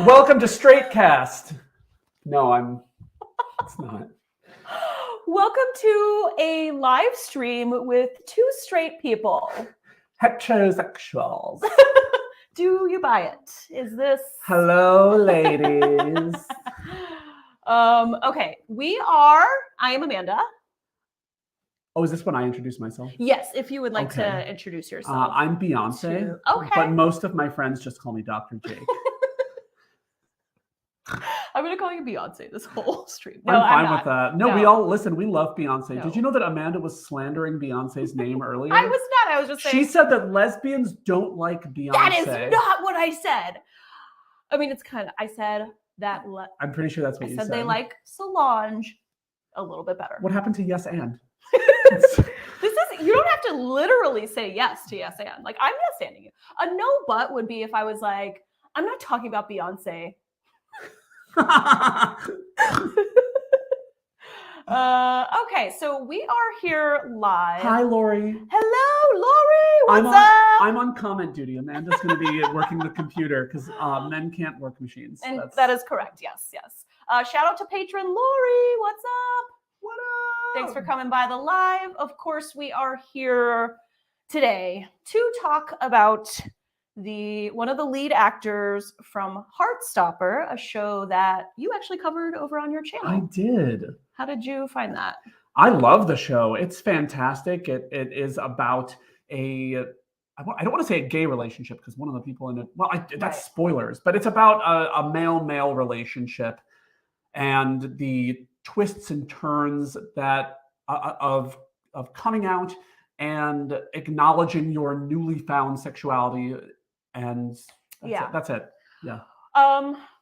Welcome to Straightcast. No, it's not. Welcome to a live stream with two straight people. Heterosexuals. Do you buy it? Is this... Hello, ladies. Okay, I am Amanda. Oh, is this when I introduce myself? Yes, if you would like to introduce yourself. I'm Beyonce. Okay. But most of my friends just call me Dr. Jake. I'm going to call you Beyonce this whole stream. No, I'm fine with that. No, we all, listen, we love Beyonce. No. Did you know that Amanda was slandering Beyonce's name earlier? I was not. I was just saying. She said that lesbians don't like Beyonce. That is not what I said. I mean, it's kind of, I said that. I'm pretty sure that's what you said. I said they like Solange a little bit better. What happened to Yes and? You don't have to literally say yes to yes and. Like, I'm yes standing you. A no but would be if I was like, I'm not talking about Beyonce. Okay, so we are here live. Hi, Lori. Hello, Lori. What's up? I'm on comment duty. Amanda's going to be working the computer because men can't work machines. And that is correct. Yes. Shout out to patron Lori. What's up? What up? Thanks for coming by the live. Of course, we are here today to talk about one of the lead actors from Heartstopper, a show that you actually covered over on your channel. I did. How did you find that? I love the show. It's fantastic. It is about I don't want to say a gay relationship because one of the people in it, that's spoilers, but it's about a male-male relationship and the twists and turns that of coming out and acknowledging your newly found sexuality. And that's it. Yeah.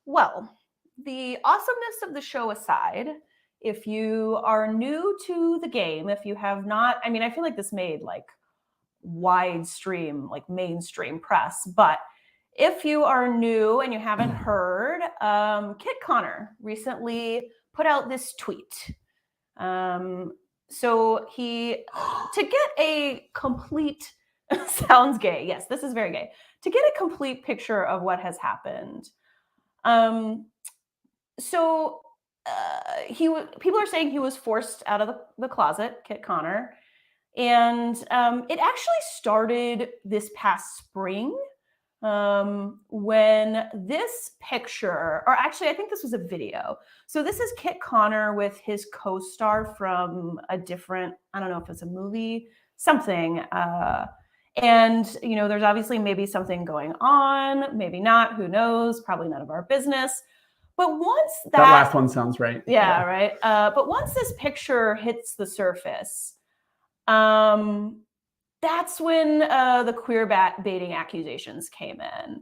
Well, the awesomeness of the show aside, if you are new to the game, if you have not, I mean, I feel like this made like widestream, like mainstream press, but if you are new and you haven't heard, Kit Connor recently put out this tweet. So to get a complete, sounds gay. Yes, this is very gay. To get a complete picture of what has happened. People are saying he was forced out of the closet, Kit Connor. And it actually started this past spring when this picture, or actually I think this was a video. So this is Kit Connor with his co-star from a different, I don't know if it's a movie, something. And, there's obviously maybe something going on, maybe not, who knows, probably none of our business. But once that last one sounds right. Yeah, right. But once this picture hits the surface, that's when the queer baiting accusations came in.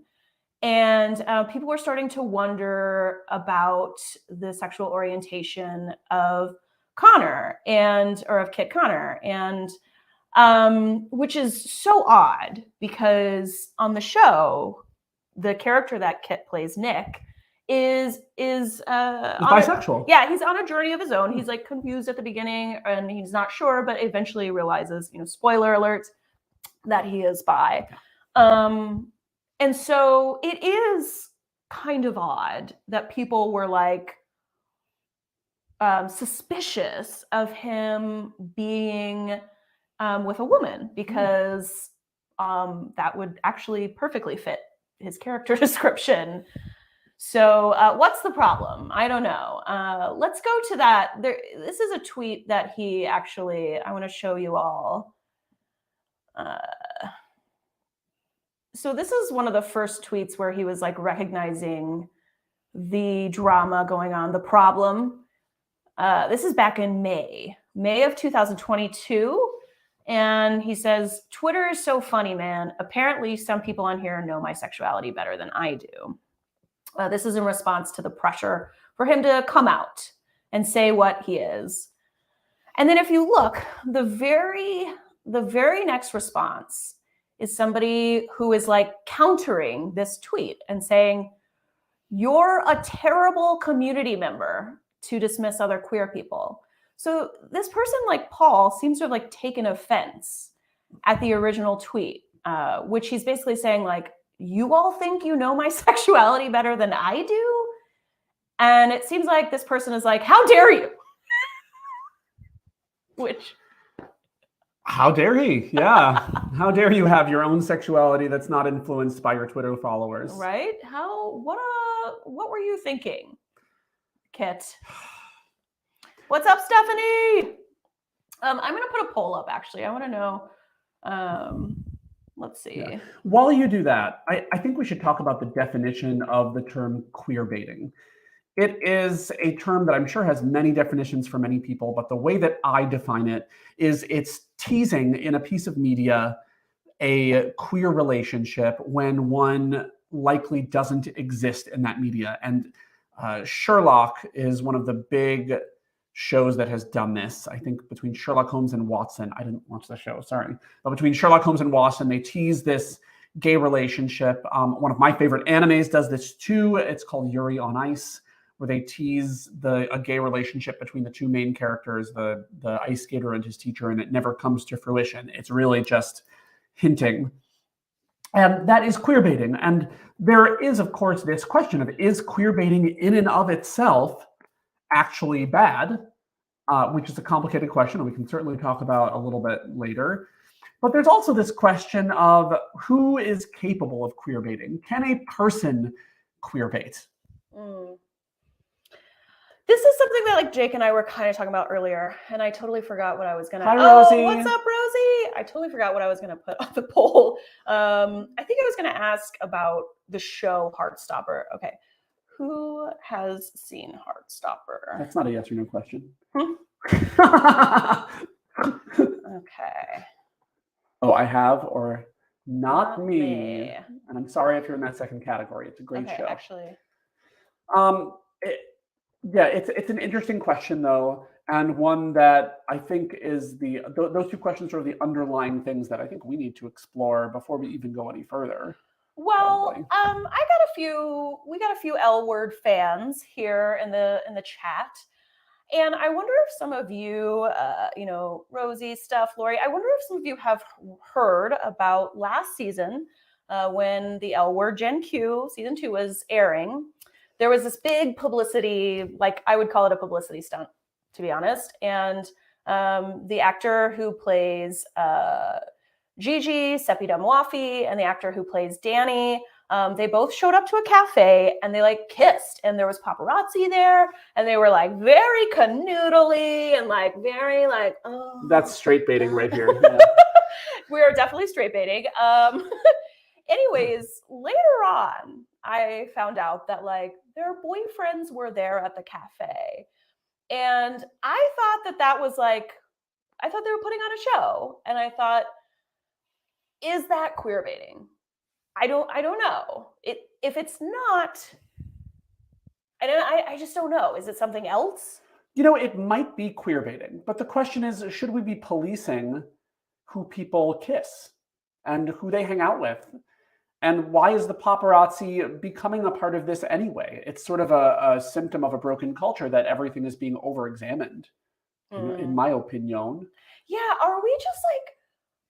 And people were starting to wonder about the sexual orientation of Connor or of Kit Connor. And which is so odd because on the show, the character that Kit plays, Nick, is bisexual. He's on a journey of his own. He's like confused at the beginning and he's not sure, but eventually realizes, spoiler alert, that he is bi. And so it is kind of odd that people were like suspicious of him being with a woman because that would actually perfectly fit his character description. So what's the problem? I don't know. Let's go to that. This is a tweet that he actually, I want to show you all. So this is one of the first tweets where he was like recognizing the drama going on, the problem. This is back in May of 2022. And he says, Twitter is so funny, man. Apparently some people on here know my sexuality better than I do. This is in response to the pressure for him to come out and say what he is. And then if you look, the very next response is somebody who is like countering this tweet and saying, you're a terrible community member to dismiss other queer people. So this person, like Paul, seems to have like taken offense at the original tweet, which he's basically saying like, you all think you know my sexuality better than I do? And it seems like this person is like, how dare you? Which, how dare he? Yeah. How dare you have your own sexuality that's not influenced by your Twitter followers? right? What were you thinking, Kit? What's up, Stephanie? I'm gonna put a poll up actually. I want to know. Let's see. Yeah. While you do that, I think we should talk about the definition of the term queer baiting. It is a term that I'm sure has many definitions for many people, but the way that I define it is it's teasing in a piece of media a queer relationship when one likely doesn't exist in that media. And Sherlock is one of the big shows that has done this. I think between Sherlock Holmes and Watson, I didn't watch the show, sorry, but between Sherlock Holmes and Watson, they tease this gay relationship. One of my favorite animes does this too. It's called Yuri on Ice, where they tease a gay relationship between the two main characters, the ice skater and his teacher, and it never comes to fruition. It's really just hinting. And that is queer baiting. And there is, of course, this question of, is queer baiting in and of itself actually bad? Which is a complicated question, and we can certainly talk about a little bit later. But there's also this question of who is capable of queer baiting? Can a person queer bait? This is something that like Jake and I were kind of talking about earlier, and I totally forgot what I was gonna. Hi, Rosie. What's up, Rosie? I totally forgot what I was gonna put on the poll. I think I was gonna ask about the show Heartstopper. Okay, who has seen Heartstopper? That's not a yes or no question. Okay. Oh, I have, or not me. And I'm sorry if you're in that second category. It's a great show. Actually. Yeah, it's an interesting question though, and one that I think is those two questions are the underlying things that I think we need to explore before we even go any further. Well, we got a few L Word fans here in the chat. And I wonder if some of you, Rosie, Steph, Lori, I wonder if some of you have heard about last season when the L Word Gen Q season 2 was airing. There was this big publicity, like I would call it a publicity stunt, to be honest. And the actor who plays Gigi, Sepideh Moafi, and the actor who plays Danny, they both showed up to a cafe and they like kissed, and there was paparazzi there, and they were like very canoodly and like very like, oh. That's straight baiting right here. Yeah. We are definitely straight baiting. Anyways, later on, I found out that like their boyfriends were there at the cafe, and I thought that was like, I thought they were putting on a show, and I thought, is that queer baiting? I don't know. If it's not, I just don't know. Is it something else? It might be queer baiting, but the question is, should we be policing who people kiss and who they hang out with? And why is the paparazzi becoming a part of this anyway? It's sort of a symptom of a broken culture that everything is being over-examined, in my opinion. Yeah, are we just like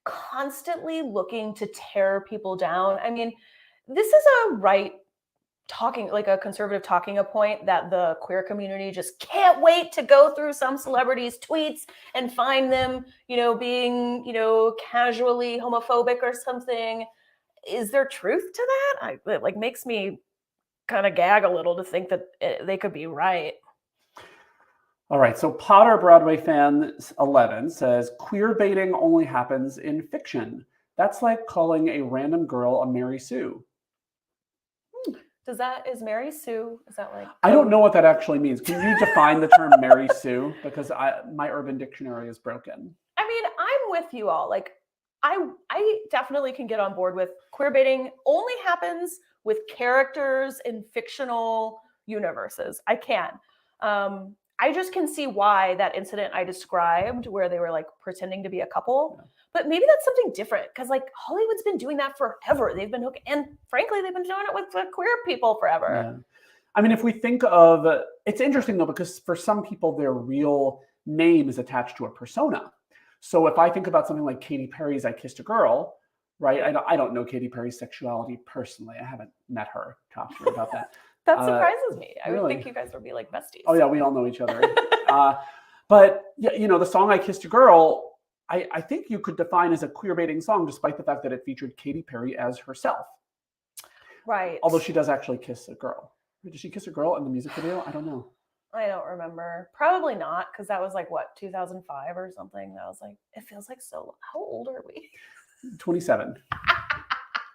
constantly looking to tear people down? I mean, this is a conservative talking point that the queer community just can't wait to go through some celebrities' tweets and find them, being, casually homophobic or something. Is there truth to that? It makes me kind of gag a little to think that they could be right. All right, so Potter Broadway fan 11 says, queer baiting only happens in fiction. That's like calling a random girl a Mary Sue. Is Mary Sue, is that like... I don't know what that actually means. Can you define the term Mary Sue? Because my Urban Dictionary is broken. I mean, I'm with you all. Like, I definitely can get on board with queer baiting only happens with characters in fictional universes. I can. I just can see why that incident I described where they were like pretending to be a couple, but maybe that's something different because like Hollywood's been doing that forever. They've been hooking, and frankly, they've been doing it with queer people forever. Yeah. I mean, if we think of, it's interesting though, because for some people, their real name is attached to a persona. So if I think about something like Katy Perry's I Kissed a Girl, right? I don't know Katy Perry's sexuality personally. I haven't met her, talked to her about that. That surprises me. I would really? think you guys would be like besties. Oh yeah, we all know each other. But yeah, the song "I Kissed a Girl," I think you could define as a queer baiting song, despite the fact that it featured Katy Perry as herself. Right. Although she does actually kiss a girl. Did she kiss a girl in the music video? I don't know. I don't remember. Probably not, because that was like what, 2005 or something. That was like, it feels like so. How old are we? 27,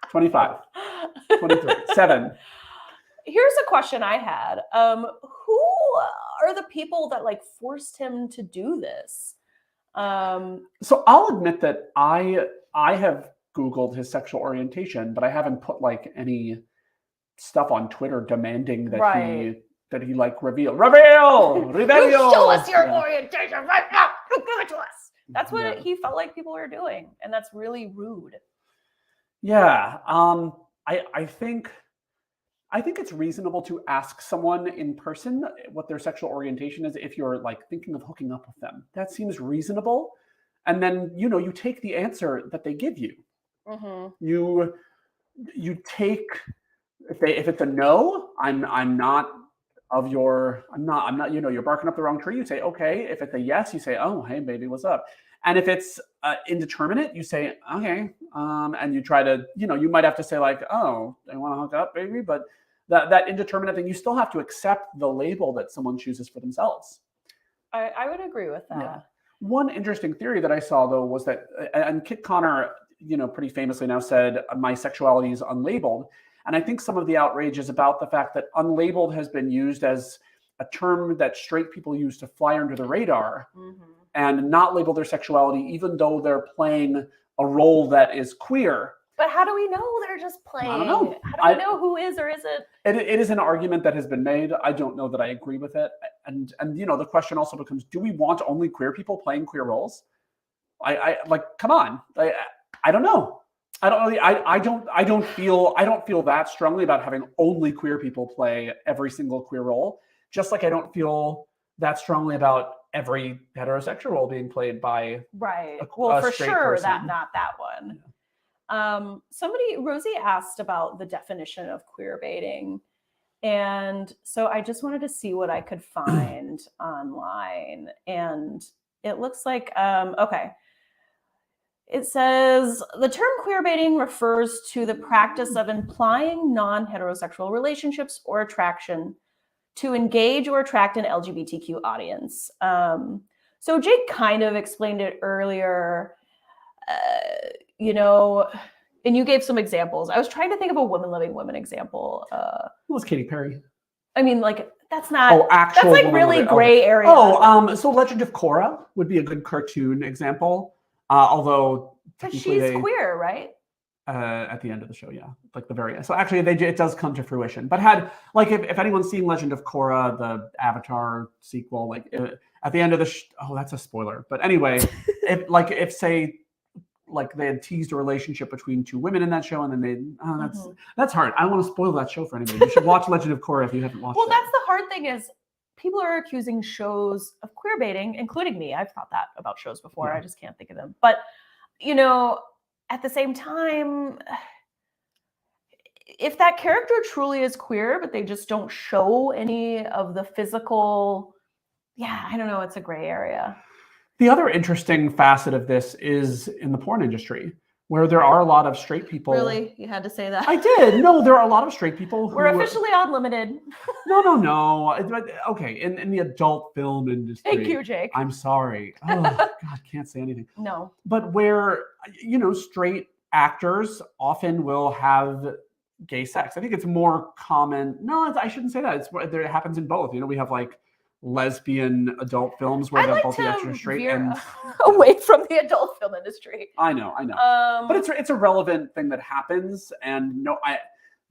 25, 23, 7. Here's a question I had. Who are the people that like forced him to do this? So I'll admit that I have Googled his sexual orientation, but I haven't put like any stuff on Twitter demanding that he like reveal. You show us your orientation right now. You give it to us. That's what he felt like people were doing, and that's really rude. Yeah. I think it's reasonable to ask someone in person what their sexual orientation is if you're like thinking of hooking up with them. That seems reasonable. And then, you take the answer that they give you. Mm-hmm. You take if it's a no, I'm not, you're barking up the wrong tree. You say, okay. If it's a yes, you say, oh, hey baby, what's up? And if it's indeterminate, you say, okay. And you try to, you might have to say like, oh, they want to hook up, baby. But that indeterminate thing, you still have to accept the label that someone chooses for themselves. I would agree with that. Yeah. One interesting theory that I saw, though, was that, and Kit Connor, pretty famously now said, my sexuality is unlabeled. And I think some of the outrage is about the fact that unlabeled has been used as a term that straight people use to fly under the radar and not label their sexuality, even though they're playing a role that is queer. But how do we know they're just playing? I don't know. How do we know who is or isn't? It is an argument that has been made. I don't know that I agree with it. And the question also becomes, do we want only queer people playing queer roles? I like, come on. I don't know. I don't really. I don't feel that strongly about having only queer people play every single queer role. Just like I don't feel that strongly about every heterosexual role being played by a for straight sure person. not that one. Yeah. Rosie asked about the definition of queer baiting, and so I just wanted to see what I could find online, and it looks like okay. It says the term queer baiting refers to the practice of implying non-heterosexual relationships or attraction to engage or attract an LGBTQ audience. So Jake kind of explained it earlier, and you gave some examples. I was trying to think of a women loving women example. What was Katy Perry? I mean, like, that's not, that's like really gray area. So Legend of Korra would be a good cartoon example. Although but she's queer, right? At the end of the show, yeah, like the very end. So actually, it does come to fruition. But if anyone's seen Legend of Korra, the Avatar sequel, like at the end of the that's a spoiler. But anyway, if say like they had teased a relationship between two women in that show, and then that's hard. I don't want to spoil that show for anybody. You should watch Legend of Korra if you haven't watched it. Well, that's the hard thing is people are accusing shows of queer baiting, including me. I've thought that about shows before. Yeah. I just can't think of them. But, at the same time, if that character truly is queer, but they just don't show any of the physical, I don't know. It's a gray area. The other interesting facet of this is in the porn industry, where there are a lot of straight people. Really? You had to say that? I did. No, there are a lot of straight people who... We're officially on limited. No. Okay, in the adult film industry. Thank you, Jake. I'm sorry. Oh, God, can't say anything. No. But where, straight actors often will have gay sex. I think it's more common. No, I shouldn't say that. It happens in both. We have like lesbian adult films where both the actors are straight and away from the adult film industry. I know. But it's a relevant thing that happens, and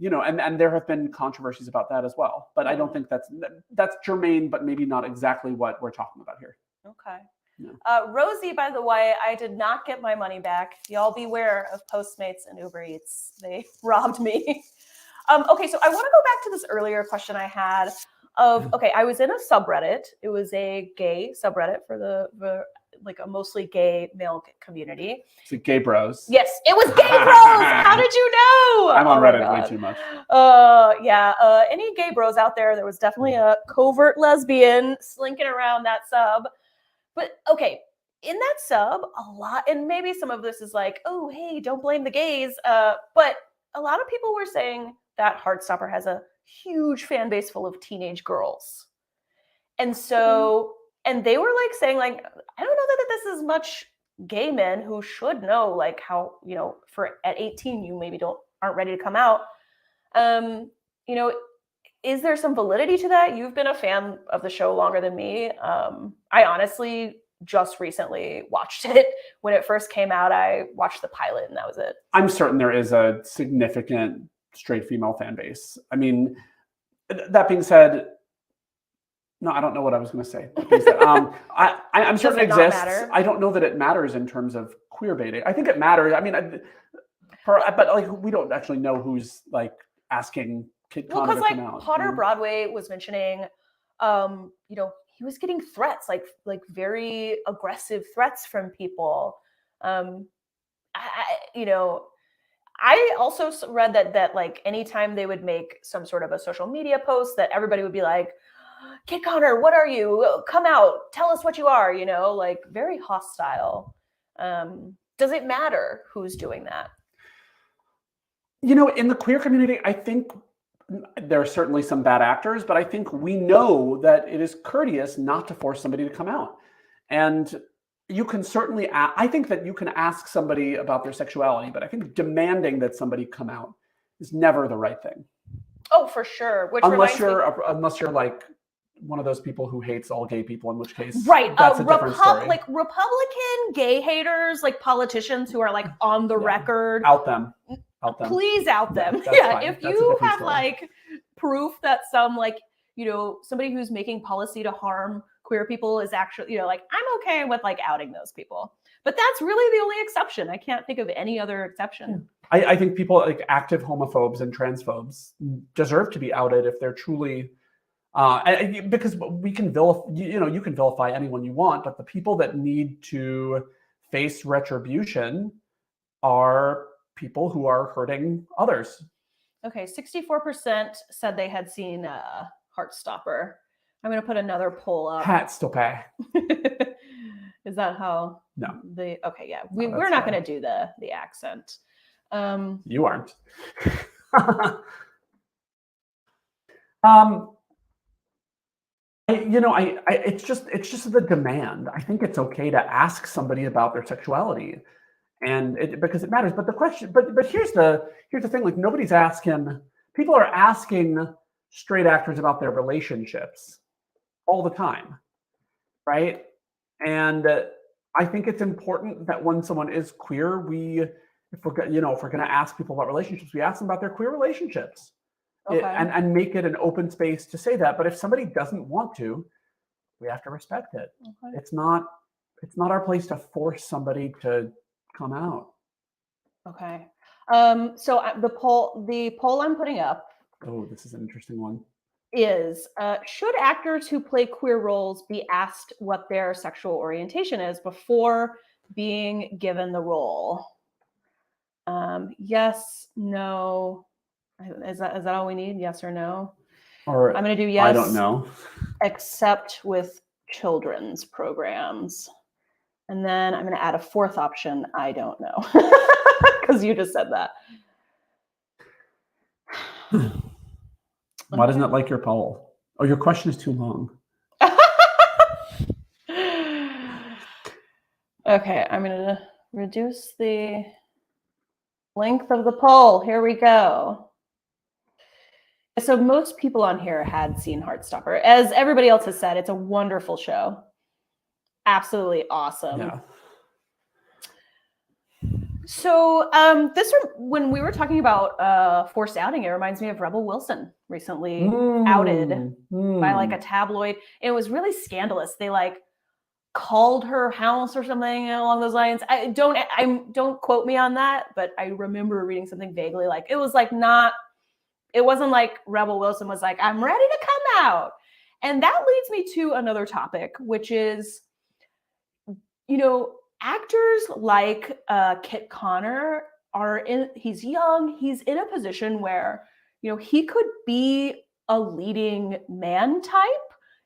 and there have been controversies about that as well. But I don't think that's germane, but maybe not exactly what we're talking about here. Okay. Yeah. Rosie, by the way, I did not get my money back. Y'all beware of Postmates and Uber Eats. They robbed me. Okay, so I want to go back to this earlier question I had. I was in a subreddit. It was a gay subreddit for like a mostly gay male community. It's like gay bros. Yes, it was gay bros. How did you know? I'm on Oh my Reddit way God. too much. Yeah. Any gay bros out there was definitely a covert lesbian slinking around that sub. But okay, in that sub, a lot, and maybe some of this is like, oh, hey, don't blame the gays. But a lot of people were saying that Heartstopper has a huge fan base full of teenage girls. And so, and they were like saying, like, I don't know that this is much gay men who should know, like, how, you know, for at 18, you maybe aren't ready to come out. You know, is there some validity to that? You've been a fan of the show longer than me. I honestly just recently watched it. When it first came out, I watched the pilot and that was it. I'm certain there is a significant straight female fan base. I mean, that being said, no, I don't know what I was going to say. I'm certain it exists. I don't know that it matters in terms of queer baiting. I think it matters. I mean, but like we don't actually know who's like asking Kid Connor to come out. Potter Broadway was mentioning, you know, he was getting threats, like very aggressive threats from people. You know, I also read that like anytime they would make some sort of a social media post, that everybody would be like, Kid Connor, what are you? Come out, tell us what you are, you know, like very hostile. Does it matter who's doing that? You know, in the queer community, I think there are certainly some bad actors, but I think we know that it is courteous not to force somebody to come out. And you can certainly, I think that you can ask somebody about their sexuality, but I think demanding that somebody come out is never the right thing. Oh, for sure. Unless you're like one of those people who hates all gay people, in which case, right? That's a different story. Like Republican gay haters, like politicians who are like on the record. Out them. Please out them. Yeah, if you have like proof that some like, you know, somebody who's making policy to harm queer people is actually, you know, like I'm okay with like outing those people. But that's really the only exception. I can't think of any other exception. I think people like active homophobes and transphobes deserve to be outed if they're truly, because we can you can vilify anyone you want, but the people that need to face retribution are people who are hurting others. Okay, 64% said they had seen Heartstopper. I'm going to put another poll up. Heartstopper. Is that how? No. Okay, yeah. We're not going to do the accent. You aren't. It's just the demand. I think it's okay to ask somebody about their sexuality, and because it matters. But the question, but here's the thing. Like nobody's asking. People are asking straight actors about their relationships all the time, right? And I think it's important that when someone is queer, if we're going to ask people about relationships, we ask them about their queer relationships, and make it an open space to say that. But if somebody doesn't want to, we have to respect it. Okay. It's not our place to force somebody to come out. Okay. So the poll I'm putting up. Oh, this is an interesting one. Is should actors who play queer roles be asked what their sexual orientation is before being given the role? Yes, no. Is that all we need? Yes or no? Or I'm going to do yes. I don't know. Except with children's programs. And then I'm going to add a fourth option. I don't know. Because you just said that. Why doesn't it like your poll? Oh, your question is too long. Okay, I'm going to reduce the length of the poll. Here we go. So most people on here had seen Heartstopper. As everybody else has said, it's a wonderful show. Absolutely awesome. Yeah. So when we were talking about forced outing, it reminds me of Rebel Wilson recently outed by like a tabloid. It was really scandalous. They like called her house or something along those lines. Don't quote me on that, but I remember reading something vaguely like it was like not. It wasn't like Rebel Wilson was like, I'm ready to come out. And that leads me to another topic, which is, actors like Kit Connor he's young, he's in a position where, he could be a leading man type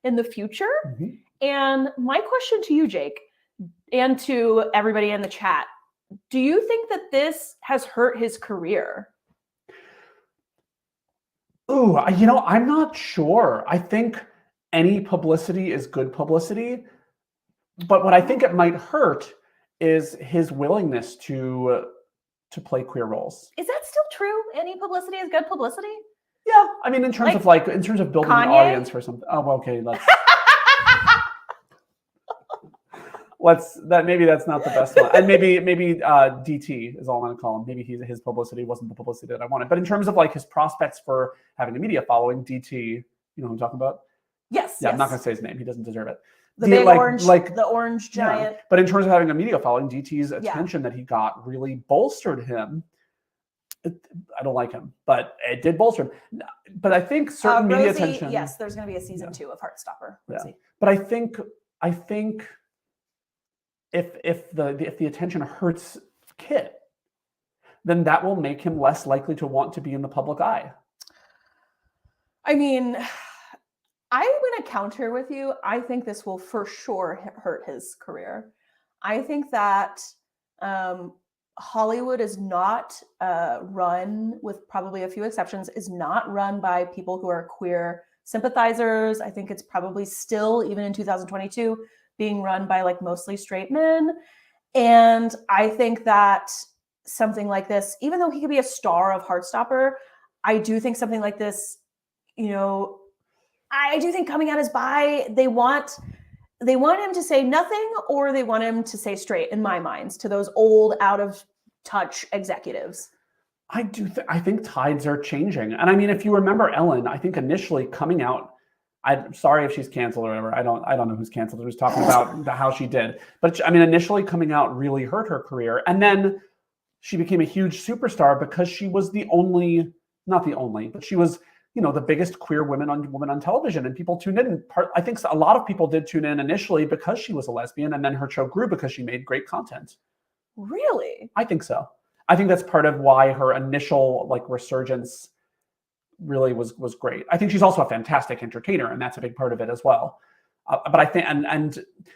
in the future. Mhm. And my question to you, Jake, and to everybody in the chat, do you think that this has hurt his career? Ooh, I'm not sure. I think any publicity is good publicity, but what I think it might hurt is his willingness to play queer roles. Is that still true? Any publicity is good publicity? Yeah, I mean, in terms of building an Kanye? audience for something. Oh, okay, maybe that's not the best one, and maybe DT is all I'm going to call him. Maybe his publicity wasn't the publicity that I wanted, but in terms of his prospects for having a media following, DT, you know who I'm talking about? Yes. Yeah, yes. I'm not going to say his name. He doesn't deserve it. The big the orange giant. Yeah. But in terms of having a media following, DT's attention that he got really bolstered him. I don't like him, but it did bolster him. But I think certain media attention. Yes, there's going to be a season 2 of Heartstopper. Yeah. But I think if the attention hurts Kit, then that will make him less likely to want to be in the public eye. I mean, I'm going to counter with you. I think this will for sure hurt his career. I think that Hollywood is not run, with probably a few exceptions, is not run by people who are queer sympathizers. I think it's probably still, even in 2022, being run by mostly straight men. And I think that something like this, even though he could be a star of Heartstopper, I do think something like this, I do think coming out as bi, they want him to say nothing, or they want him to say straight, in my minds, to those old, out of touch executives. I think tides are changing. And I mean, if you remember Ellen, I think initially coming out, I'm sorry if she's canceled or whatever. I don't know who's canceled. I was talking about how she did. But I mean, initially coming out really hurt her career. And then she became a huge superstar because she was not the only, but she was, the biggest queer woman on television, and people tuned in. I think a lot of people did tune in initially because she was a lesbian, and then her show grew because she made great content. Really? I think so. I think that's part of why her initial resurgence really was great. I think she's also a fantastic entertainer, and that's a big part of it as well. But I think,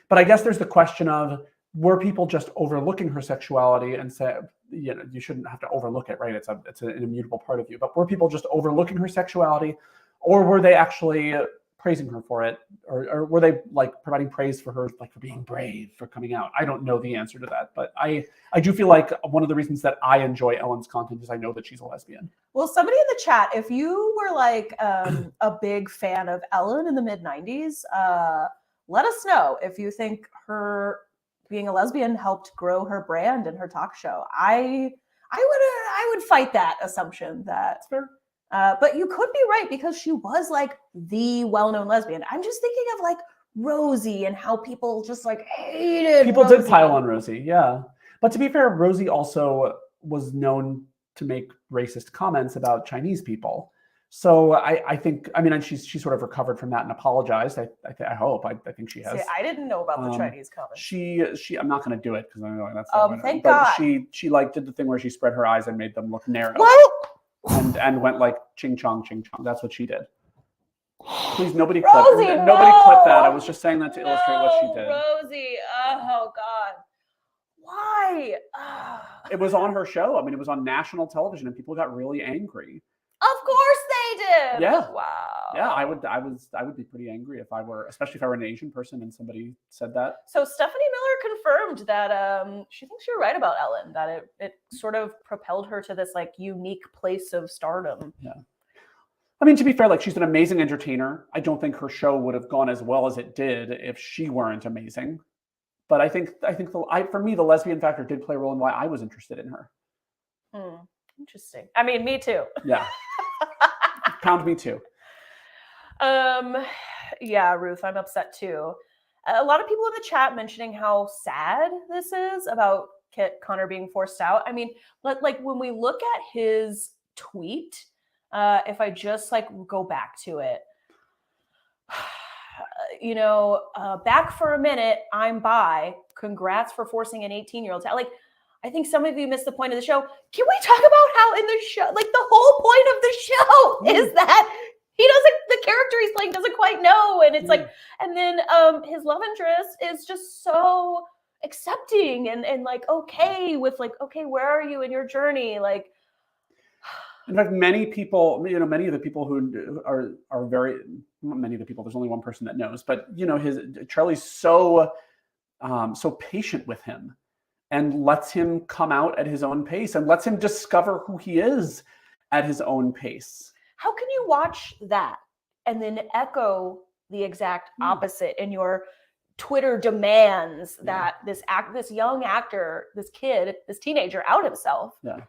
but I guess there's the question of, were people just overlooking her sexuality and say, you shouldn't have to overlook it, right? It's an immutable part of you. But were people just overlooking her sexuality, or were they actually praising her for it, or were they providing praise for her, for being brave, for coming out? I don't know the answer to that, but I do feel like one of the reasons that I enjoy Ellen's content is I know that she's a lesbian. Well, somebody in the chat, if you were a big fan of Ellen in the mid-90s, let us know if you think her being a lesbian helped grow her brand and her talk show. I would fight that assumption. That's fair. But you could be right, because she was the well-known lesbian. I'm just thinking of Rosie and how people just hated people Rosie. Did pile on Rosie, yeah. But to be fair, Rosie also was known to make racist comments about Chinese people. So I think, and she sort of recovered from that and apologized. I hope. I think she has. See, I didn't know about the Chinese comments. She I'm not going to do it because I know that's. Thank God. She did the thing where she spread her eyes and made them look narrow. What? And went ching chong, ching chong. That's what she did. Please, nobody clip that. I was just saying that to illustrate what she did. Rosie, oh God. Why? It was on her show. It was on national television, and people got really angry. Of course they did. Yeah. Wow. Yeah, I would be pretty angry especially if I were an Asian person and somebody said that. So Stephanie Miller confirmed that she thinks you're right about Ellen, that it sort of propelled her to this unique place of stardom. Yeah. To be fair, she's an amazing entertainer. I don't think her show would have gone as well as it did if she weren't amazing. But I think for me, the lesbian factor did play a role in why I was interested in her. Interesting. Me too. Yeah. Pound me too. Yeah, Ruth, I'm upset too. A lot of people in the chat mentioning how sad this is about Kit Connor being forced out. When we look at his tweet, if I just go back to it, back for a minute, I'm bi. Congrats for forcing an 18-year-old to like. I think some of you missed the point of the show. Can we talk about how in the show, like the whole point of the show is that the character he's playing doesn't quite know, and it's like, and then his love interest is just so accepting and like okay with like, okay, where are you in your journey, like. In fact, many people, many of the people who are very, many of the people, there's only one person that knows, but Charlie's so patient with him and lets him come out at his own pace and lets him discover who he is at his own pace. How can you watch that and then echo the exact opposite in your Twitter demands that this young actor, this kid, this teenager out himself? Yeah.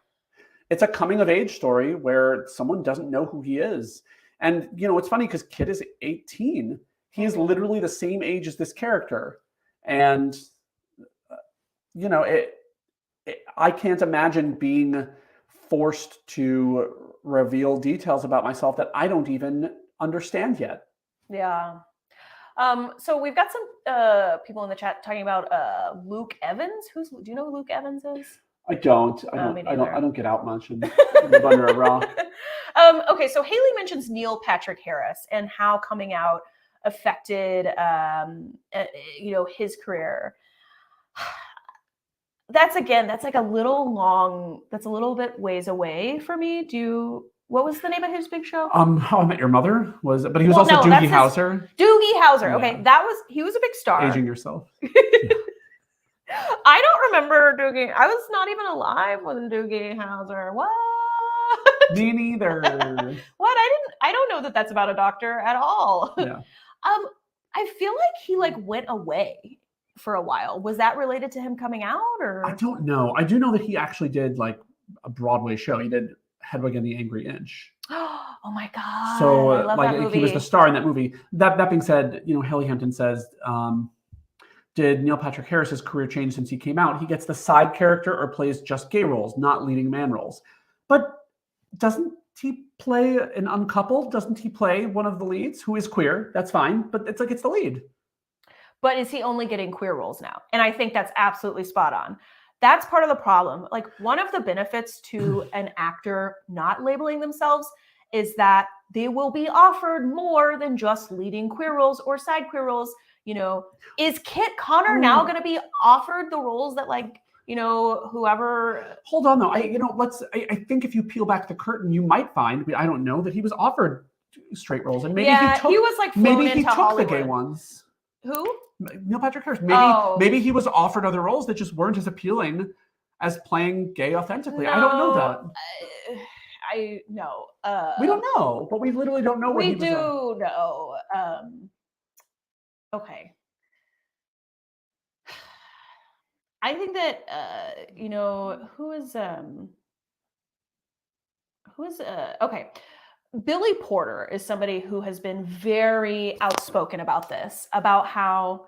It's a coming of age story where someone doesn't know who he is. And, it's funny because Kid is 18. He is literally the same age as this character. And, I can't imagine being forced to reveal details about myself that I don't even understand yet. Yeah. So we've got some people in the chat talking about Luke Evans. Do you know who Luke Evans is? I don't get out much and live under a rock. Okay, so Haley mentions Neil Patrick Harris and how coming out affected, his career. That's like a little bit ways away for me. What was the name of his big show? How I Met Your Mother but he was also Doogie Howser. Doogie Howser. Okay, he was a big star. Aging yourself. I don't remember Doogie. I was not even alive when Doogie Howser. What? Me neither. What? I don't know that that's about a doctor at all. Yeah. I feel like he went away for a while. Was that related to him coming out, or? I don't know. I do know that he actually did a Broadway show. He did Hedwig and the Angry Inch. Oh my God. So I love that movie. He was the star in that movie. That being said, Haley Hampton says, did Neil Patrick Harris's career change since he came out? He gets the side character or plays just gay roles, not leading man roles. But doesn't he play an uncoupled? Doesn't he play one of the leads who is queer? That's fine, but it's the lead. But is he only getting queer roles now? And I think that's absolutely spot on. That's part of the problem. Like, one of the benefits to an actor not labeling themselves is that they will be offered more than just leading queer roles or side queer roles. Is Kit Connor now going to be offered the roles that whoever? Hold on though. I think if you peel back the curtain, you might find, I don't know, that he was offered straight roles, and maybe he was maybe he took Hollywood. The gay ones. Who? Neil Patrick Harris. Maybe he was offered other roles that just weren't as appealing as playing gay authentically. No, I don't know that. I know. We don't know, but we literally don't know what he was. We do know. Okay. I think that okay. Billy Porter is somebody who has been very outspoken about this, about how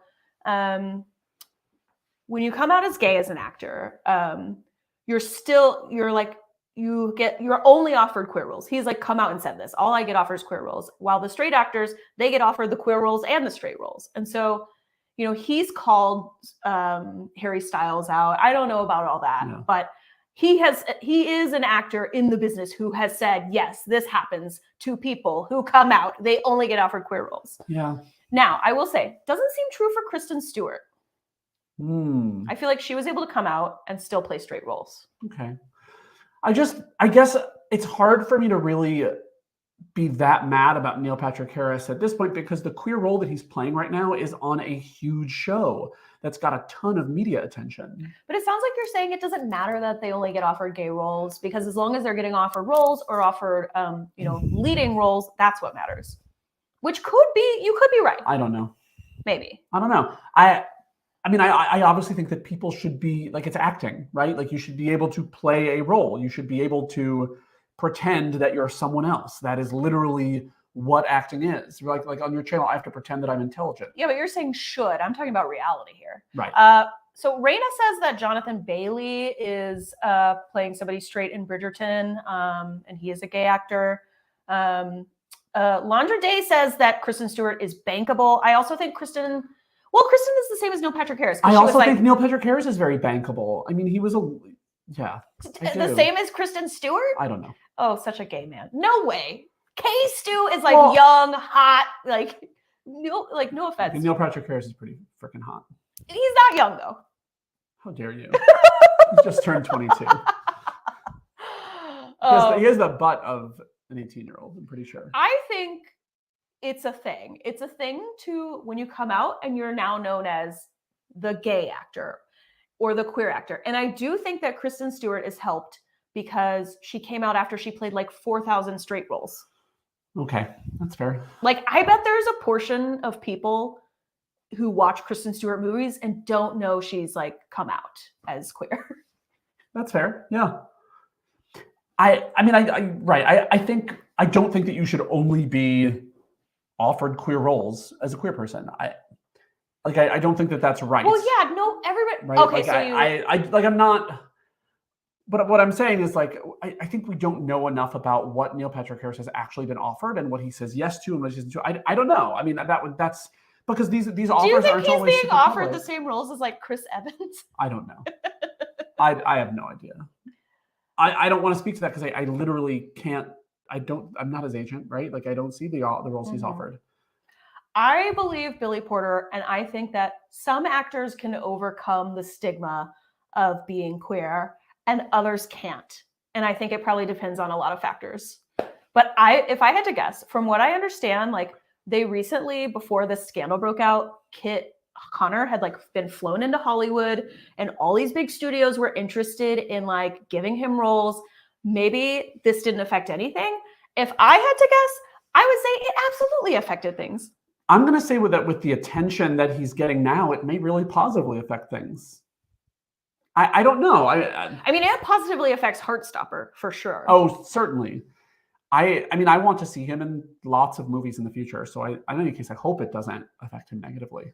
when you come out as gay as an actor, you're only offered queer roles. He's come out and said this. All I get offered is queer roles, while the straight actors, they get offered the queer roles and the straight roles. And so, he's called Harry Styles out. I don't know about all that, but he is an actor in the business who has said, yes, this happens to people who come out. They only get offered queer roles. Yeah. Now, I will say, doesn't seem true for Kristen Stewart. I feel like she was able to come out and still play straight roles. Okay. I guess it's hard for me to really be that mad about Neil Patrick Harris at this point, because the queer role that he's playing right now is on a huge show that's got a ton of media attention. But it sounds like you're saying it doesn't matter that they only get offered gay roles, because as long as they're getting offered roles or offered, leading roles, that's what matters. Which you could be right. I don't know. Maybe. I don't know. I obviously think that people should be, it's acting, right? You should be able to play a role. You should be able to pretend that you're someone else. That is literally what acting is. Like on your channel, I have to pretend that I'm intelligent. Yeah, but you're saying should. I'm talking about reality here. Right. So Raina says that Jonathan Bailey is playing somebody straight in Bridgerton, and he is a gay actor. Laundra Day says that Kristen Stewart is bankable. I also think Kristen is the same as Neil Patrick Harris. I also think Neil Patrick Harris is very bankable. I mean, he was the same as Kristen Stewart? I don't know. Oh, such a gay man. No way. Stu is like young, hot, like no offense. Neil Patrick Harris is pretty freaking hot. He's not young though. How dare you? He just turned 22. He has the butt of an 18-year-old, I'm pretty sure. I think it's a thing. It's a thing to when you come out and you're now known as the gay actor or the queer actor. And I do think that Kristen Stewart is helped because she came out after she played like 4,000 straight roles. Okay, that's fair. Like, I bet there's a portion of people who watch Kristen Stewart movies and don't know she's like come out as queer. That's fair. Yeah. I think I don't think that you should only be offered queer roles as a queer person. I don't think that that's right. Well, yeah, no, everybody. Right? Okay, so I'm not. But what I'm saying is, like, I think we don't know enough about what Neil Patrick Harris has actually been offered and what he says yes to and what he says to. I don't know. I mean, that's because these offers aren't always. Do you think he's being offered public. The same roles as like Chris Evans? I don't know. I have no idea. I don't want to speak to that because I literally can't. I'm not his agent, right? Like, I don't see the roles he's offered. I believe Billy Porter, and I think that some actors can overcome the stigma of being queer and others can't. And I think it probably depends on a lot of factors. But if I had to guess, from what I understand, like they recently, before this scandal broke out, Kit Connor had like been flown into Hollywood and all these big studios were interested in like giving him roles. Maybe this didn't affect anything. If I had to guess, I would say it absolutely affected things. I'm going to say with the attention that he's getting now, it may really positively affect things. I don't know. I mean, it positively affects Heartstopper for sure. Oh, certainly. I mean, I want to see him in lots of movies in the future. So in any case, I hope it doesn't affect him negatively.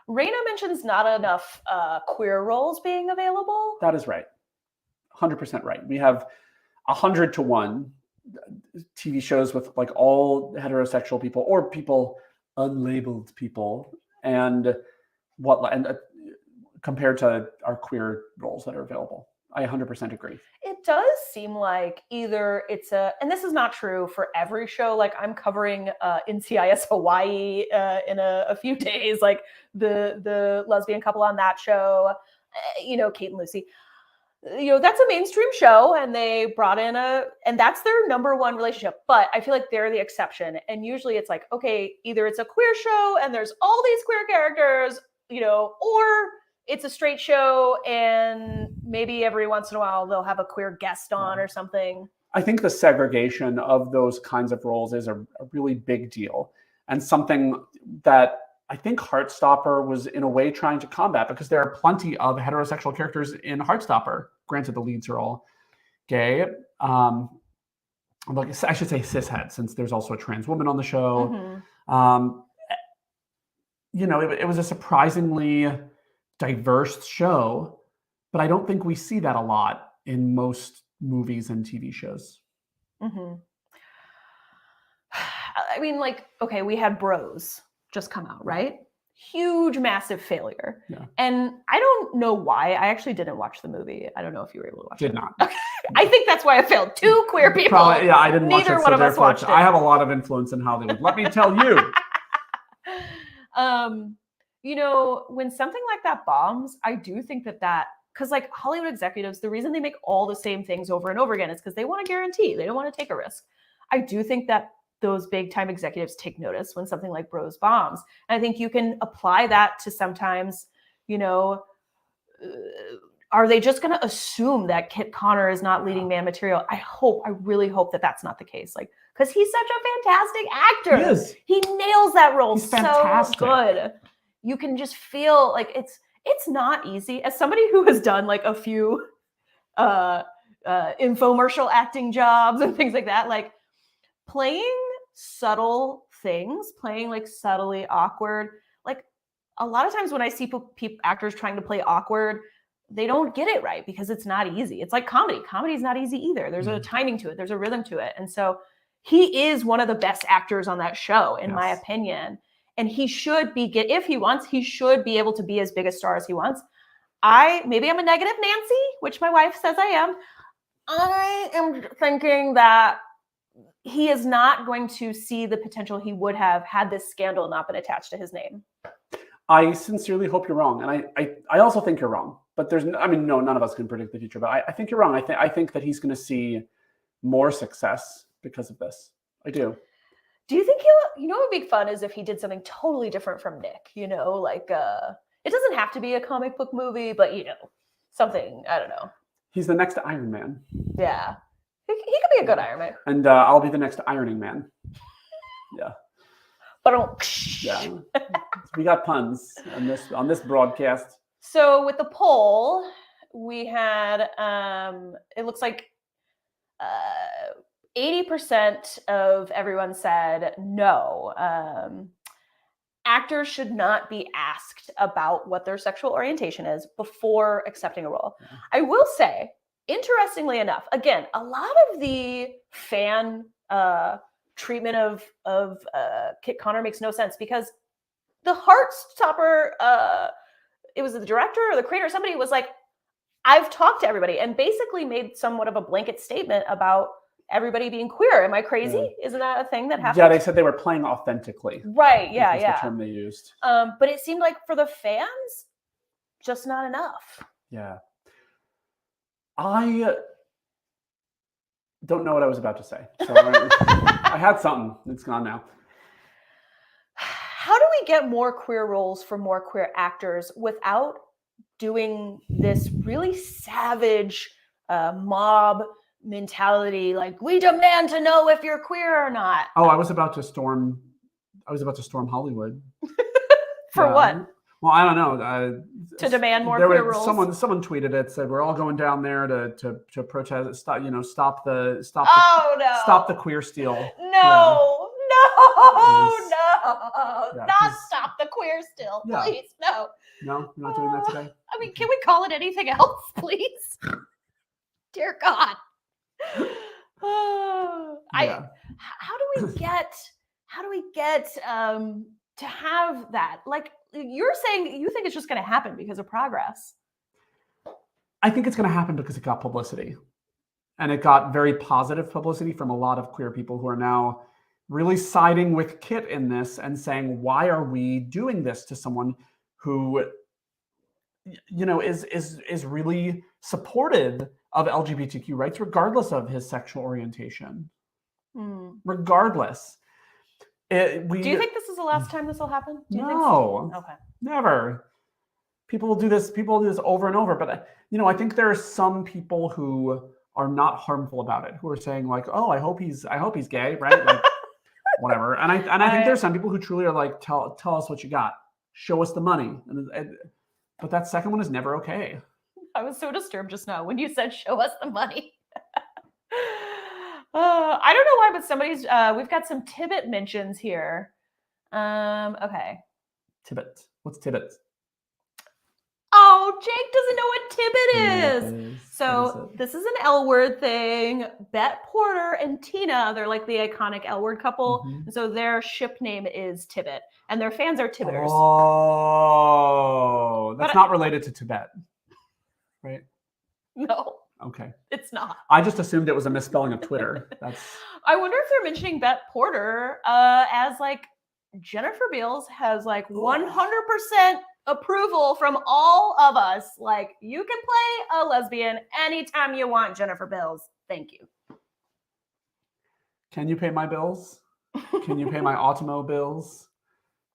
Raina mentions not enough queer roles being available. That is right. 100% right. We have 100-to-1 TV shows with like all heterosexual people or people unlabeled people and compared to our queer roles that are available. I 100% agree. It does seem like either and this is not true for every show. Like I'm covering NCIS Hawaii in a few days, like the lesbian couple on that show, Kate and Lucy. That's a mainstream show and they brought in and that's their number one relationship. But I feel like they're the exception. And usually it's like, okay, either it's a queer show and there's all these queer characters, or it's a straight show and maybe every once in a while they'll have a queer guest on or something. I think the segregation of those kinds of roles is a really big deal and something that I think Heartstopper was in a way trying to combat because there are plenty of heterosexual characters in Heartstopper. Granted, the leads are all gay. I should say cishet since there's also a trans woman on the show. Mm-hmm. It was a surprisingly diverse show, but I don't think we see that a lot in most movies and TV shows. Mm-hmm. I mean, we had Bros just come out, right? Huge, massive failure. Yeah. And I don't know why. I actually didn't watch the movie. I don't know if you were able to watch it. Did not. Okay. I think that's why I failed. 2 queer people. Probably, yeah, I didn't watch it. Neither one of us watched it. I have a lot of influence in Hollywood. Let me tell you. When something like that bombs, I do think that because like Hollywood executives, the reason they make all the same things over and over again is because they want to guarantee. They don't want to take a risk. I do think that those big time executives take notice when something like Bros bombs. And I think you can apply that to sometimes, are they just going to assume that Kit Connor is not leading man material? I really hope that that's not the case. Like, because he's such a fantastic actor. He is. He nails that role so good. You can just feel like it's not easy. As somebody who has done like a few infomercial acting jobs and things like that, like playing subtle things, playing like subtly awkward. Like a lot of times when I see actors trying to play awkward, they don't get it right because it's not easy. It's like comedy. Comedy is not easy either. There's a timing to it. There's a rhythm to it. And so he is one of the best actors on that show, in my Yes. opinion. And he should be, if he wants, he should be able to be as big a star as he wants. Maybe I'm a negative Nancy, which my wife says I am. I am thinking that he is not going to see the potential he would have had this scandal not been attached to his name. I sincerely hope you're wrong. And I also think you're wrong. But no, none of us can predict the future. But I think you're wrong. I think that he's going to see more success because of this. I do. Do you think what would be fun is if he did something totally different from Nick, like it doesn't have to be a comic book movie, but something, I don't know. He's the next Iron Man. Yeah. He could be a good Iron Man. And I'll be the next Ironing Man. Yeah. But yeah. We got puns on this broadcast. So with the poll, we had it looks like 80% of everyone said no. Actors should not be asked about what their sexual orientation is before accepting a role. Yeah. I will say, interestingly enough, again, a lot of the fan treatment of Kit Connor makes no sense because the Heartstopper, it was the director or the creator, somebody was like, I've talked to everybody and basically made somewhat of a blanket statement about everybody being queer. Am I crazy? Yeah. Isn't that a thing that happens? Yeah, they said they were playing authentically. Right, yeah. The term they used. But it seemed like for the fans, just not enough. Yeah. I don't know what I was about to say. So I had something. It's gone now. How do we get more queer roles for more queer actors without doing this really savage mob mentality, like we demand to know if you're queer or not? Oh, I was about to storm Hollywood. For what? Well, I don't know. To demand more queer roles. Someone tweeted it, said we're all going down there to protest. Stop the queer steal. No, not stop the queer steal, please. No, you're not doing that today. I mean, can we call it anything else, please? Dear God. How do we get to have that? Like you're saying, you think it's just going to happen because of progress. I think it's going to happen because it got publicity, and it got very positive publicity from a lot of queer people who are now really siding with Kit in this and saying, why are we doing this to someone who, is really supportive of LGBTQ rights, regardless of his sexual orientation. Regardless. Do you think this is the last time this will happen? Do you think so? Okay. Never. People will do this over and over. But, I think there are some people who are not harmful about it, who are saying like, oh, I hope he's gay, right? Like, whatever. And I think there's some people who truly are like, tell us what you got. Show us the money. But that second one is never okay. I was so disturbed just now when you said, show us the money. I don't know why, but we've got some Tibbet mentions here. Okay. Tibbet. What's Tibbet? Oh, Jake doesn't know what Tibbet is. So this is an L word thing. Bette Porter and Tina, they're like the iconic L word couple. Mm-hmm. So their ship name is Tibbet, and their fans are Tibbeters. Oh, that's not related to Tibet, right? No. Okay. It's not. I just assumed it was a misspelling of Twitter. I wonder if they're mentioning Bette Porter as like Jennifer Beals has like 100% approval from all of us. Like, you can play a lesbian anytime you want, Jennifer Beals. Thank you. Can you pay my bills? Can you pay my automobiles?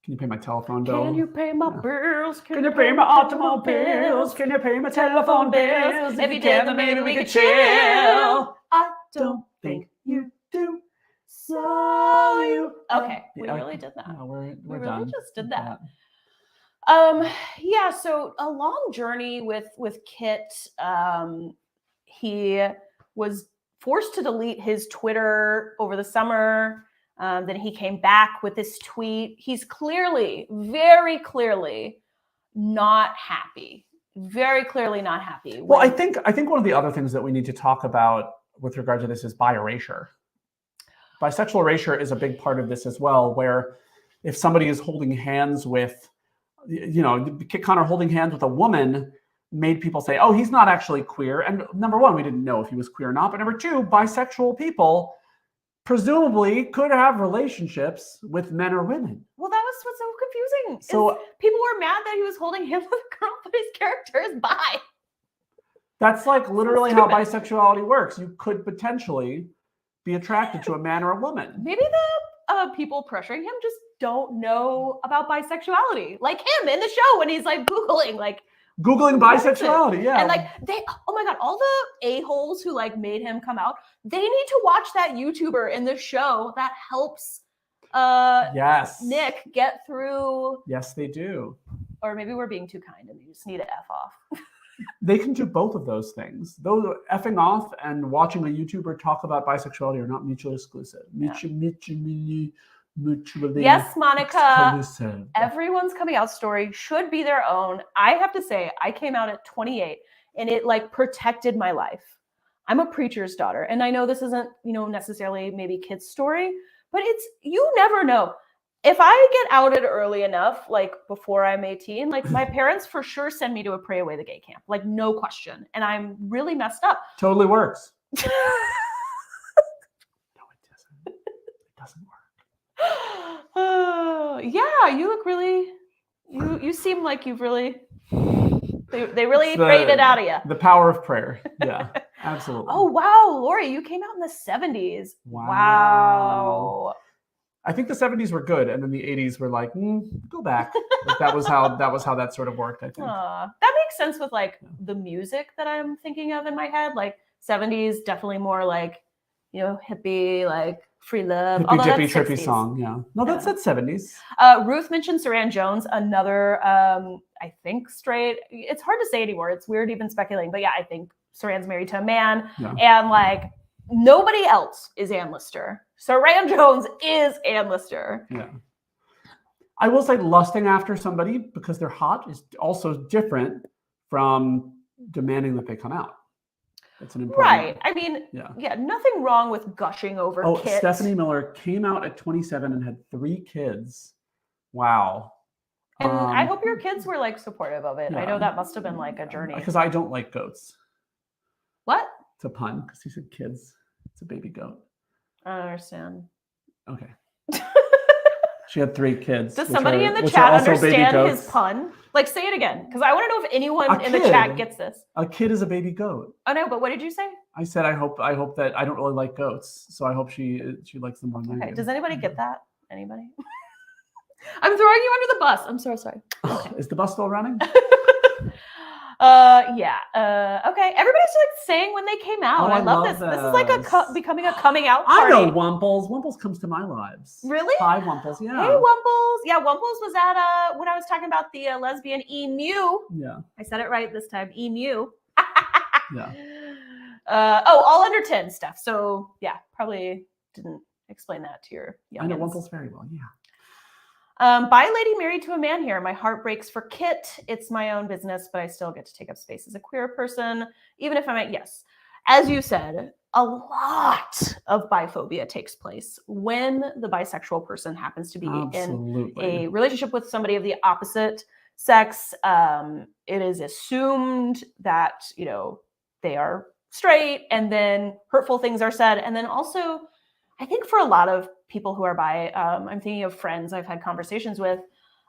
Can you pay my telephone bill? Can you pay my bills? Can you pay my automobiles? Can you pay my telephone bills? If you can, then maybe we could chill. I don't think you do. So you... Okay, we really did that. No, we're we done. really just did that. So a long journey with Kit. He was forced to delete his Twitter over the summer. Then he came back with this tweet. He's very clearly not happy. Very clearly not happy. Well, I think one of the other things that we need to talk about with regard to this is bi erasure. Bisexual erasure is a big part of this as well, where if somebody is holding hands with, Kit Connor holding hands with a woman made people say, oh, he's not actually queer. And number one, we didn't know if he was queer or not. But number two, bisexual people presumably could have relationships with men or women. Well, that was what's so confusing. So people were mad that he was holding hands with a girl, but his character is bi. That's like literally how bisexuality works. You could potentially be attracted to a man or a woman. Maybe the people pressuring him just don't know about bisexuality, like him in the show when he's like Googling bisexuality, yeah. And like oh my God, all the a-holes who like made him come out, they need to watch that YouTuber in the show that helps yes, Nick get through. Yes, they do. Or maybe we're being too kind and they just need to F off. They can do both of those things. Though effing off and watching a YouTuber talk about bisexuality are not mutually exclusive. Mutually yes, Monica. exclusive. Everyone's coming out story should be their own. I have to say, I came out at 28 and it like protected my life. I'm a preacher's daughter. And I know this isn't, necessarily maybe kids' story, but you never know. If I get outed early enough, like before I'm 18, like my parents for sure send me to a Pray Away the Gay camp, like no question. And I'm really messed up. Totally works. No, it doesn't. It doesn't work. Yeah, you look really, you seem like you've really, they really prayed it out of you. The power of prayer. Yeah, absolutely. Oh, wow. Lori, you came out in the 70s. Wow. I think the 70s were good, and then the 80s were like, go back. Like that was how that sort of worked, I think. That makes sense with like the music that I'm thinking of in my head. Like 70s, definitely more like, hippie, like free love. Hippie, dippy, trippy song, yeah. No, that's 70s. Ruth mentioned Saran Jones, another, I think straight. It's hard to say anymore. It's weird even speculating, but yeah, I think Saran's married to a man, and like nobody else is Ann Lister. Saran Jones is Ann Lister. Yeah. I will say lusting after somebody because they're hot is also different from demanding that they come out. That's an important right. I mean, yeah, nothing wrong with gushing over Kit. Stephanie Miller came out at 27 and had 3 kids. Wow. And I hope your kids were like supportive of it. Yeah. I know that must have been like a journey. Because I don't like goats. What? It's a pun because he said kids. It's a baby goat. I don't understand. Okay. She had 3 kids. Does somebody in the chat understand his pun? Like, say it again, because I want to know if anyone in the chat gets this. A kid is a baby goat. Oh no, but what did you say? I said I hope that I don't really like goats, so I hope she likes them more than I do. Does anybody get that? Anybody? I'm throwing you under the bus. I'm so sorry. Okay. Is the bus still running? Yeah. Okay. Everybody's like saying when they came out. I love this. This is like becoming a coming out party. I know Wumples. Wumples comes to my lives. Really? Hi, Wumples. Yeah. Hey, Wumples. Yeah, Wumples was at when I was talking about the lesbian emu. Yeah. I said it right this time. Emu. Yeah. All under 10 stuff. So yeah, probably didn't explain that to your youngins. I know Wumples very well. Yeah. Bi lady married to a man here. My heart breaks for Kit. It's my own business, but I still get to take up space as a queer person, even if I'm yes. As you said, a lot of biphobia takes place when the bisexual person happens to be in a relationship with somebody of the opposite sex. It is assumed that, they are straight, and then hurtful things are said. And then also, I think for a lot of people who are bi, I'm thinking of friends I've had conversations with,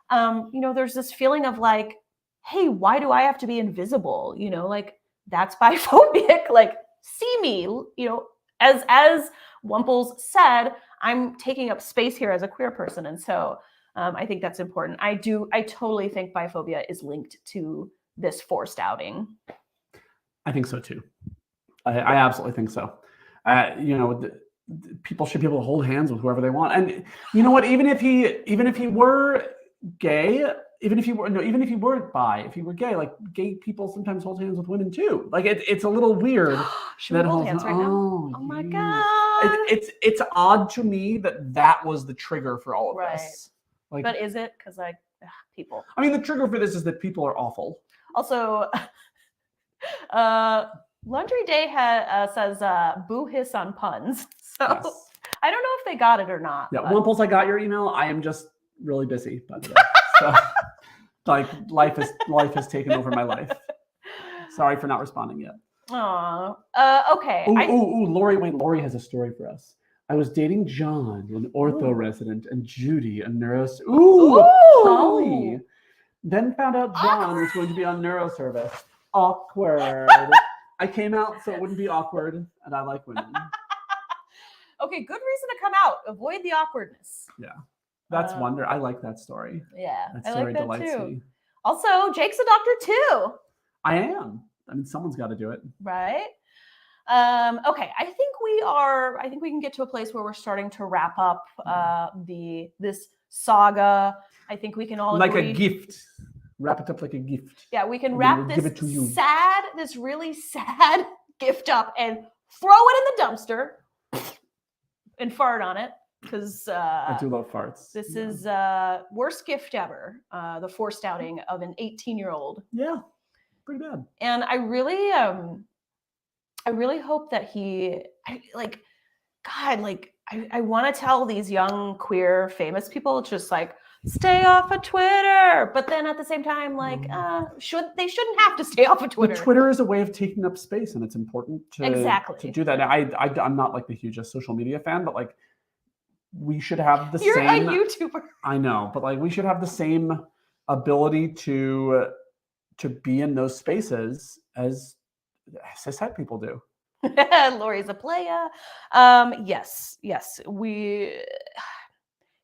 there's this feeling of like, hey, why do I have to be invisible? Like that's biphobic, like see me, as Wumples said, I'm taking up space here as a queer person. And so I think that's important. I totally think biphobia is linked to this forced outing. I think so too. I absolutely think so. People should be able to hold hands with whoever they want. And you know what? Even if he were gay, even if he weren't bi, if he were gay, like gay people sometimes hold hands with women too. Like it's a little weird. Should we hold hands right now? Oh my God. It's odd to me that was the trigger for all of this. Like, but is it? Because people. I mean, the trigger for this is that people are awful. Also, Laundry Day says boo hiss on puns. So I don't know if they got it or not. Yeah, but- Wumples, I got your email. I am just really busy, by the way. So, like, life has taken over my life. Sorry for not responding yet. Aw. Okay. Lori has a story for us. I was dating John, an ortho resident, and Judy, a neuros. Holly. Then found out John was going to be on neuroservice. Awkward. I came out so it wouldn't be awkward, and I like women. Okay, good reason to come out. Avoid the awkwardness. Yeah, that's wonder. I like that story. Yeah, That I story like that delights too. me. Also, Jake's a doctor too. I am. I mean, someone's got to do it. Right. Okay, I think we can get to a place where we're starting to wrap up this saga. I think we can all Like agree. a gift. Wrap it up like a gift. Yeah, we can And then wrap we'll this give it to you. this really sad gift up and throw it in the dumpster and fart on it because I do love farts. this is worst gift ever. The forced outing of an 18-year-old. Yeah, pretty bad. And I really hope that I want to tell these young queer famous people just like stay off of Twitter, but then at the same time they shouldn't have to stay off of Twitter. But Twitter is a way of taking up space, and it's important to do that. Now, I'm not like the hugest social media fan, but like we should have the You're same. a YouTuber. I know, but like we should have the same ability to be in those spaces as cishet people do. Lori's a playa. Yes,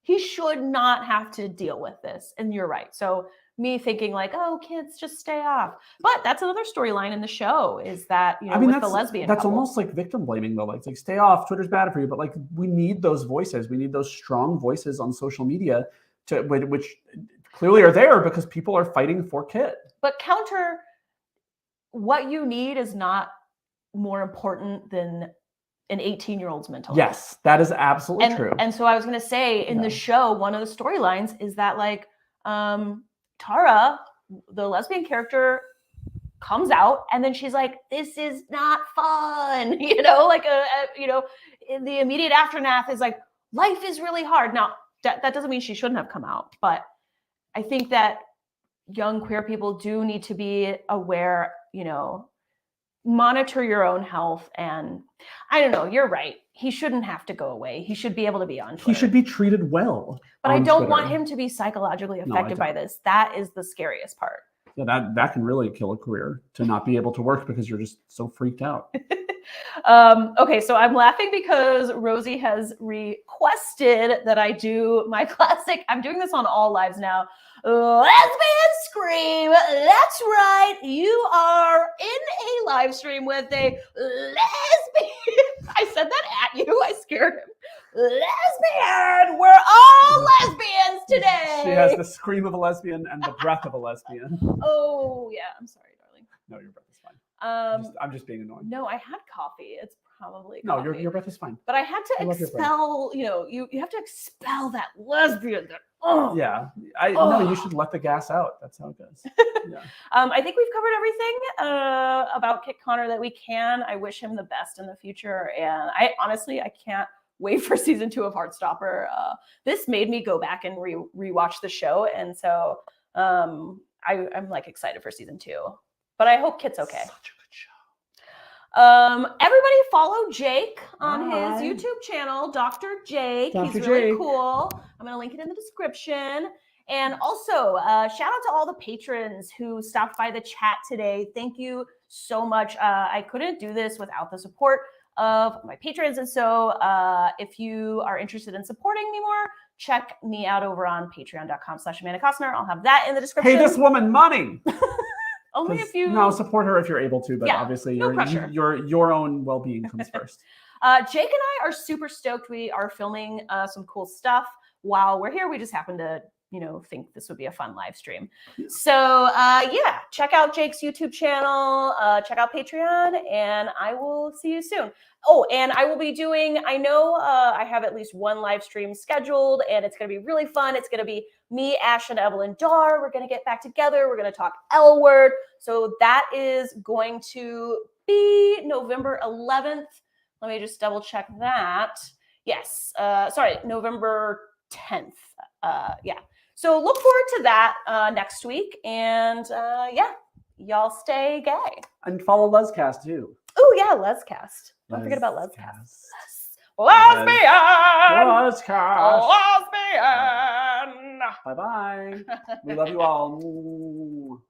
he should not have to deal with this. And you're right. So me thinking like, oh, kids, just stay off. But that's another storyline in the show is that, with the lesbian that's couple. almost like victim blaming though. Like, it's like, stay off, Twitter's bad for you. But like, we need those voices. We need those strong voices on social media which clearly are there because people are fighting for Kit. But counter, what you need is not more important than an 18-year-old's mental health. Yes, that is absolutely true. And so I was going to say in the show, one of the storylines is that like Tara, the lesbian character, comes out and then she's like, this is not fun. In the immediate aftermath is like, life is really hard. Now, that doesn't mean she shouldn't have come out, but I think that young queer people do need to be aware, monitor your own health. And I don't know, you're right. He shouldn't have to go away. He should be able to be on Twitter. He should be treated well. But I don't want him to be psychologically affected by this. That is the scariest part. Yeah, that can really kill a career, to not be able to work because you're just so freaked out. Okay, so I'm laughing because Rosie has requested that I do my classic. I'm doing this on all lives now. Lesbian scream. That's right. You are in a live stream with a lesbian. I said that at you. I scared him. Lesbian. We're all lesbians today. She has the scream of a lesbian and the breath of a lesbian. Oh, yeah. I'm sorry, darling. No, your breath is fine. I'm just being annoying. No, I had coffee. It's probably no. coffee. Your breath is fine. But I had to expel. You have to expel that lesbian. Yeah, no. You should let the gas out. That's how it goes. Yeah. I think we've covered everything about Kit Connor that we can. I wish him the best in the future, and I can't wait for season 2 of Heartstopper. This made me go back and rewatch the show, and so I'm like excited for season 2. But I hope Kit's okay. Such a good show. Everybody follow Jake on his YouTube channel, Dr. Jake. He's really cool. I'm going to link it in the description. And also, shout out to all the patrons who stopped by the chat today. Thank you so much. I couldn't do this without the support of my patrons. And so if you are interested in supporting me more, check me out over on patreon.com/Amanda Costner. I'll have that in the description. Pay this woman money. Only if you support her if you're able to, but obviously your own well-being comes first. Jake and I are super stoked. We are filming some cool stuff while we're here. We just happen to think this would be a fun live stream. Yeah. So check out Jake's YouTube channel, check out Patreon, and I will see you soon. Oh, and I will be doing, I know I have at least one live stream scheduled, and it's going to be really fun. It's going to be me, Ash, and Evelyn Dar. We're going to get back together. We're going to talk L Word. So that is going to be November 11th. Let me just double check that. Yes. Sorry, November 10th. Yeah. So look forward to that next week. And yeah, y'all stay gay. And follow Lescast too. Oh, yeah, Lescast. Don't forget about Lescast. Lesbian! Lesbian! Bye-bye. We love you all.